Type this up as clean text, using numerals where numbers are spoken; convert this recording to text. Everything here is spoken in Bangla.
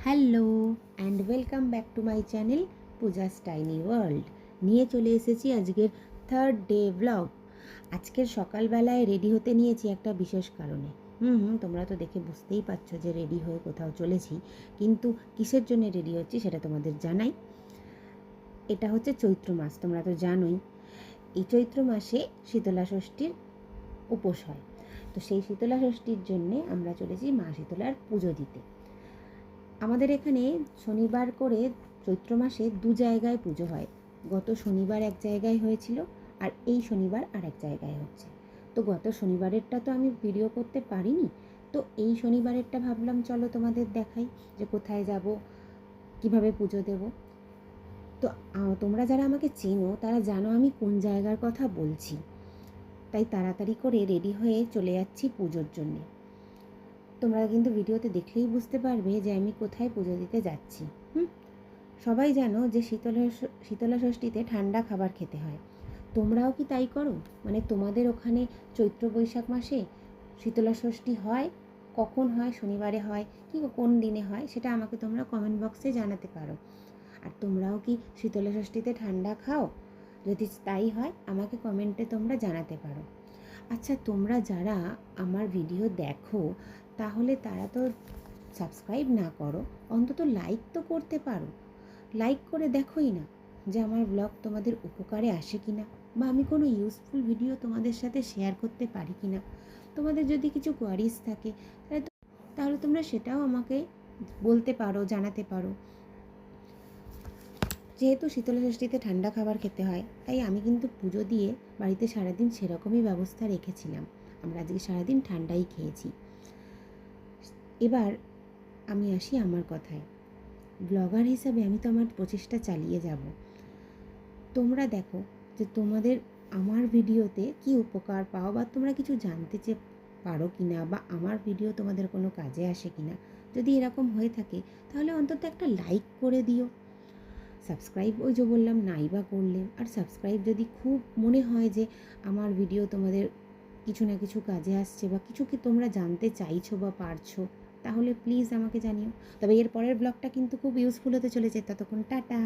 Hello and welcome back to my channel Puja's tiny world. নিয়ে চলে এসেছি আজকের থার্ড ডে ব্লগ। আজকের সকালবেলায় রেডি হতে নিয়েছি একটা বিশেষ কারণে। তোমরা তো দেখে বুঝতেই পারছো যে রেডি হয়ে কোথাও চলেছি, কিন্তু কিসের জন্য রেডি হচ্ছি সেটা তোমাদের জানাই। এটা হচ্ছে চৈত্র মাস, তোমরা তো জানোই। এই চৈত্র মাসে শীতলা ষষ্ঠীর উপোস হয়। তো সেই শীতলা ষষ্ঠীর জন্যে আমরা চলেছি মা শীতলার পুজো দিতে। আমাদের এখানে শনিবার করে চৈত্র মাসে দু জায়গায় পুজো হয়। গত শনিবার এক জায়গায় হয়েছিল, আর এই শনিবার আর এক জায়গায় হচ্ছে। তো গত শনিবারেরটা তো আমি ভিডিও করতে পারিনি, তো এই শনিবারেরটা ভাবলাম চলো তোমাদের দেখাই যে কোথায় যাব, কিভাবে পুজো দেব। তো তোমরা যারা আমাকে চেনো তারা জানো আমি কোন জায়গার কথা বলছি। তাই তাড়াতাড়ি করে রেডি হয়ে চলে যাচ্ছি পুজোর জন্যে। তোমরা কিন্তু ভিডিওতে দেখলেই বুঝতে পারবে যে আমি কোথায় পুজো দিতে যাচ্ছি। সবাই জানো যে শীতলা ষষ্ঠীতে ঠান্ডা খাবার খেতে হয়। তোমরাও কি তাই করো? মানে তোমাদের ওখানে চৈত্র বৈশাখ মাসে শীতলা ষষ্ঠী হয়? কখন হয়? শনিবারে হয় কি কোন দিনে হয় সেটা আমাকে তোমরা কমেন্ট বক্সে জানাতে পারো। আর তোমরাও কি শীতলা ষষ্ঠীতে ঠান্ডা খাও? যদি তাই হয় আমাকে কমেন্টে তোমরা জানাতে পারো। আচ্ছা, তোমরা যারা আমার ভিডিও দেখো তাহলে তারা তো সাবস্ক্রাইব না করো, অন্তত লাইক তো করতে পারো। লাইক করে দেখোই না যে আমার ব্লগ তোমাদের উপকারে আসে কি না, বা আমি কোনো ইউজফুল ভিডিও তোমাদের সাথে শেয়ার করতে পারি কি না। তোমাদের যদি কিছু কোয়ারিজ থাকে তাহলে তোমরা সেটাও আমাকে বলতে পারো, জানাতে পারো। যেহেতু শীতলা ষষ্ঠীতে ঠান্ডা খাবার খেতে হয়, তাই আমি কিন্তু পুজো দিয়ে বাড়িতে সারাদিন সেরকমই ব্যবস্থা রেখেছিলাম। আমরা আজকে সারাদিন ঠান্ডাই খেয়েছি। এবার আমি আসি আমার কথায়। ব্লগার হিসাবে আমি তো আমার প্রচেষ্টা চালিয়ে যাব। তোমরা দেখো যে তোমাদের আমার ভিডিওতে কি উপকার পাও, বা তোমরা কিছু জানতে পারো কি না, বা আমার ভিডিও তোমাদের কোনো কাজে আসে কি না। যদি এরকম হয়ে থাকে তাহলে অন্তত একটা লাইক করে দিও। সাবস্ক্রাইব ওই যে বললাম নাই বা করলে, আর সাবস্ক্রাইব যদি খুব মনে হয় যে আমার ভিডিও তোমাদের কিছু না কিছু কাজে আসছে, বা কিছু কি তোমরা জানতে চাইছো বা পারছো, তাহলে প্লিজ আমাকে জানিও। তবে এর পরের ব্লগটা কিন্তু খুব ইউজফুল হতে চলেছে। ততক্ষণ টাটা।